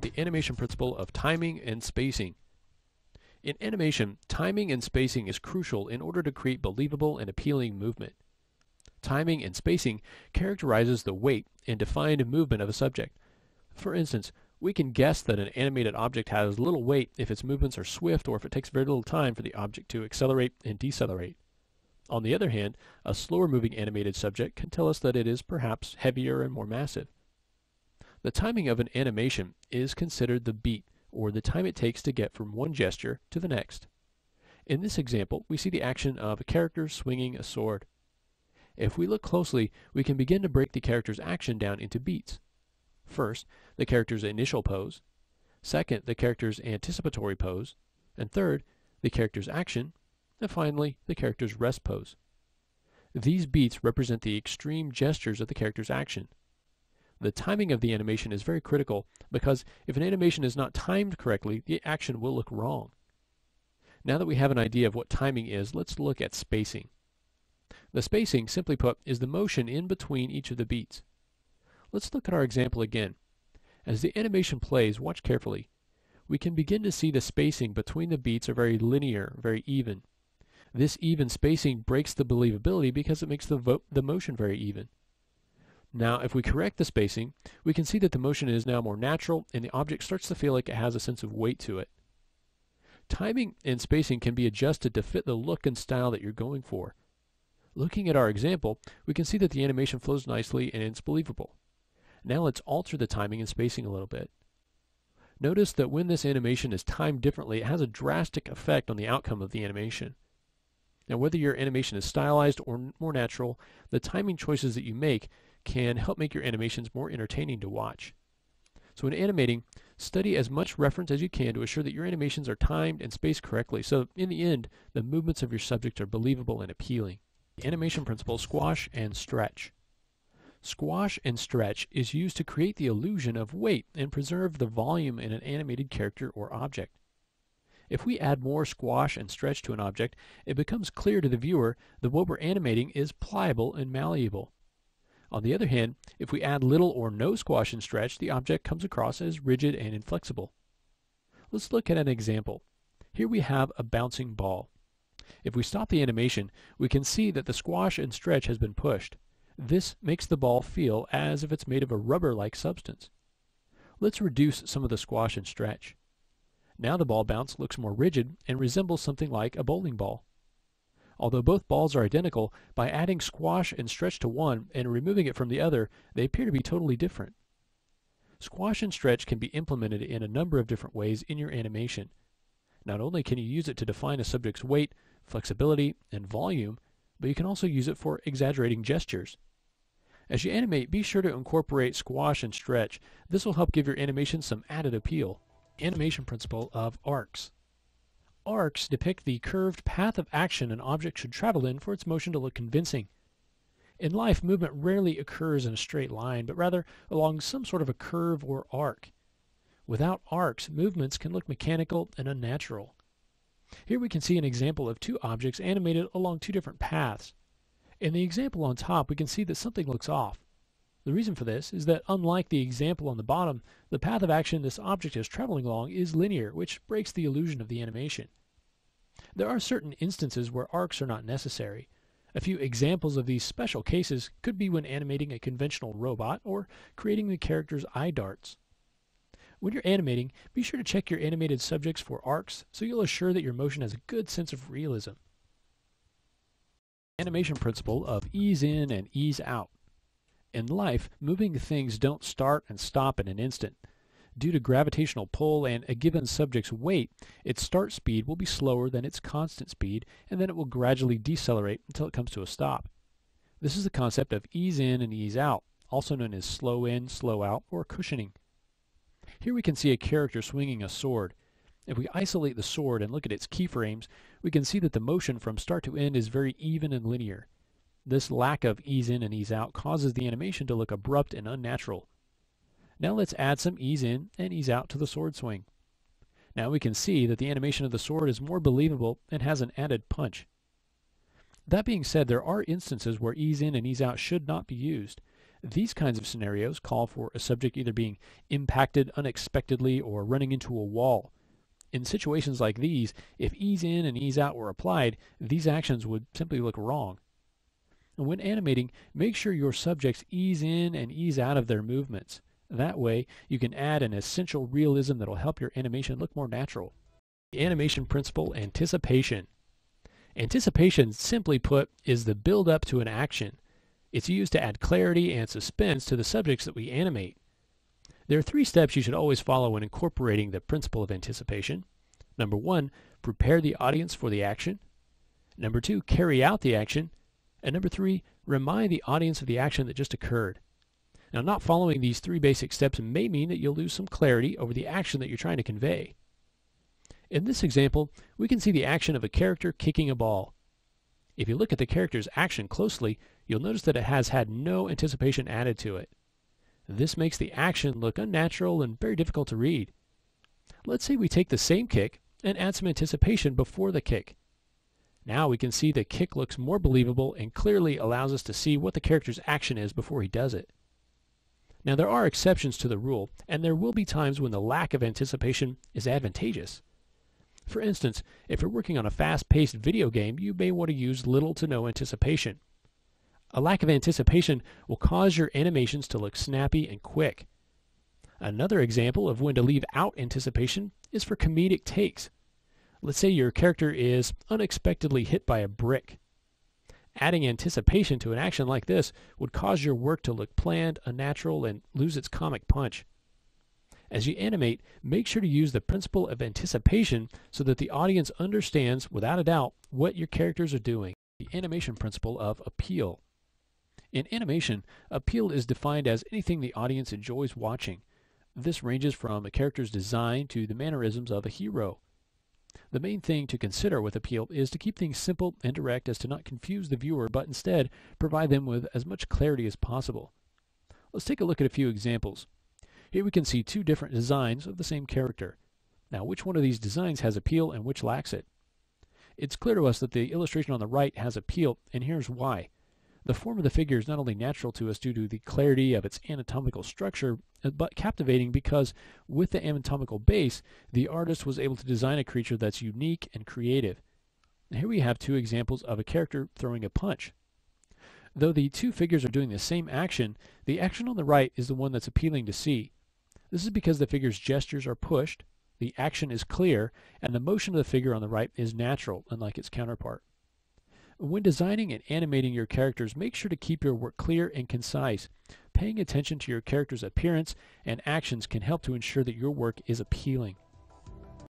The animation principle of timing and spacing. In animation, timing and spacing is crucial in order to create believable and appealing movement. Timing and spacing characterizes the weight and defined movement of a subject. For instance, we can guess that an animated object has little weight if its movements are swift or if it takes very little time for the object to accelerate and decelerate. On the other hand, a slower moving animated subject can tell us that it is perhaps heavier and more massive. The timing of an animation is considered the beat, or the time it takes to get from one gesture to the next. In this example, we see the action of a character swinging a sword. If we look closely, we can begin to break the character's action down into beats. First, the character's initial pose. Second, the character's anticipatory pose. And third, the character's action. And finally, the character's rest pose. These beats represent the extreme gestures of the character's action. The timing of the animation is very critical because if an animation is not timed correctly, the action will look wrong. Now that we have an idea of what timing is, let's look at spacing. The spacing, simply put, is the motion in between each of the beats. Let's look at our example again. As the animation plays, watch carefully. We can begin to see the spacing between the beats are very linear, very even. This even spacing breaks the believability because it makes the motion very even. Now, if we correct the spacing, we can see that the motion is now more natural and the object starts to feel like it has a sense of weight to it. Timing and spacing can be adjusted to fit the look and style that you're going for. Looking at our example, we can see that the animation flows nicely and it's believable. Now let's alter the timing and spacing a little bit. Notice that when this animation is timed differently, it has a drastic effect on the outcome of the animation. Now, whether your animation is stylized or more natural, the timing choices that you make can help make your animations more entertaining to watch. So in animating, study as much reference as you can to assure that your animations are timed and spaced correctly, so in the end, the movements of your subject are believable and appealing. The animation principle, squash and stretch. Squash and stretch is used to create the illusion of weight and preserve the volume in an animated character or object. If we add more squash and stretch to an object, it becomes clear to the viewer that what we're animating is pliable and malleable. On the other hand, if we add little or no squash and stretch, the object comes across as rigid and inflexible. Let's look at an example. Here we have a bouncing ball. If we stop the animation, we can see that the squash and stretch has been pushed. This makes the ball feel as if it's made of a rubber-like substance. Let's reduce some of the squash and stretch. Now the ball bounce looks more rigid and resembles something like a bowling ball. Although both balls are identical, by adding squash and stretch to one and removing it from the other, they appear to be totally different. Squash and stretch can be implemented in a number of different ways in your animation. Not only can you use it to define a subject's weight, flexibility, and volume, but you can also use it for exaggerating gestures. As you animate, be sure to incorporate squash and stretch. This will help give your animation some added appeal. Animation principle of arcs. Arcs depict the curved path of action an object should travel in for its motion to look convincing. In life, movement rarely occurs in a straight line, but rather along some sort of a curve or arc. Without arcs, movements can look mechanical and unnatural. Here we can see an example of two objects animated along two different paths. In the example on top, we can see that something looks off. The reason for this is that unlike the example on the bottom, the path of action this object is traveling along is linear, which breaks the illusion of the animation. There are certain instances where arcs are not necessary. A few examples of these special cases could be when animating a conventional robot or creating the character's eye darts. When you're animating, be sure to check your animated subjects for arcs so you'll assure that your motion has a good sense of realism. Animation principle of ease in and ease out. In life, moving things don't start and stop in an instant. Due to gravitational pull and a given subject's weight, its start speed will be slower than its constant speed, and then it will gradually decelerate until it comes to a stop. This is the concept of ease in and ease out, also known as slow in, slow out, or cushioning. Here we can see a character swinging a sword. If we isolate the sword and look at its keyframes, we can see that the motion from start to end is very even and linear. This lack of ease in and ease out causes the animation to look abrupt and unnatural. Now let's add some ease in and ease out to the sword swing. Now we can see that the animation of the sword is more believable and has an added punch. That being said, there are instances where ease in and ease out should not be used. These kinds of scenarios call for a subject either being impacted unexpectedly or running into a wall. In situations like these, if ease in and ease out were applied, these actions would simply look wrong. And when animating, make sure your subjects ease in and ease out of their movements. That way, you can add an essential realism that will help your animation look more natural. The animation principle, anticipation. Anticipation, simply put, is the build-up to an action. It's used to add clarity and suspense to the subjects that we animate. There are 3 steps you should always follow when incorporating the principle of anticipation. Number 1, prepare the audience for the action. Number 2, carry out the action. And number 3, remind the audience of the action that just occurred. Now, not following these 3 basic steps may mean that you'll lose some clarity over the action that you're trying to convey. In this example, we can see the action of a character kicking a ball. If you look at the character's action closely, you'll notice that it has had no anticipation added to it. This makes the action look unnatural and very difficult to read. Let's say we take the same kick and add some anticipation before the kick. Now we can see the kick looks more believable and clearly allows us to see what the character's action is before he does it. Now there are exceptions to the rule, and there will be times when the lack of anticipation is advantageous. For instance, if you're working on a fast-paced video game, you may want to use little to no anticipation. A lack of anticipation will cause your animations to look snappy and quick. Another example of when to leave out anticipation is for comedic takes. Let's say your character is unexpectedly hit by a brick. Adding anticipation to an action like this would cause your work to look planned, unnatural, and lose its comic punch. As you animate, make sure to use the principle of anticipation so that the audience understands, without a doubt, what your characters are doing. The animation principle of appeal. In animation, appeal is defined as anything the audience enjoys watching. This ranges from a character's design to the mannerisms of a hero. The main thing to consider with appeal is to keep things simple and direct as to not confuse the viewer, but instead provide them with as much clarity as possible. Let's take a look at a few examples. Here we can see 2 different designs of the same character. Now, which one of these designs has appeal and which lacks it? It's clear to us that the illustration on the right has appeal, and here's why. The form of the figure is not only natural to us due to the clarity of its anatomical structure, but captivating because with the anatomical base, the artist was able to design a creature that's unique and creative. Now, here we have 2 examples of a character throwing a punch. Though the 2 figures are doing the same action, the action on the right is the one that's appealing to see. This is because the figure's gestures are pushed, the action is clear, and the motion of the figure on the right is natural, unlike its counterpart. When designing and animating your characters, make sure to keep your work clear and concise. Paying attention to your character's appearance and actions can help to ensure that your work is appealing.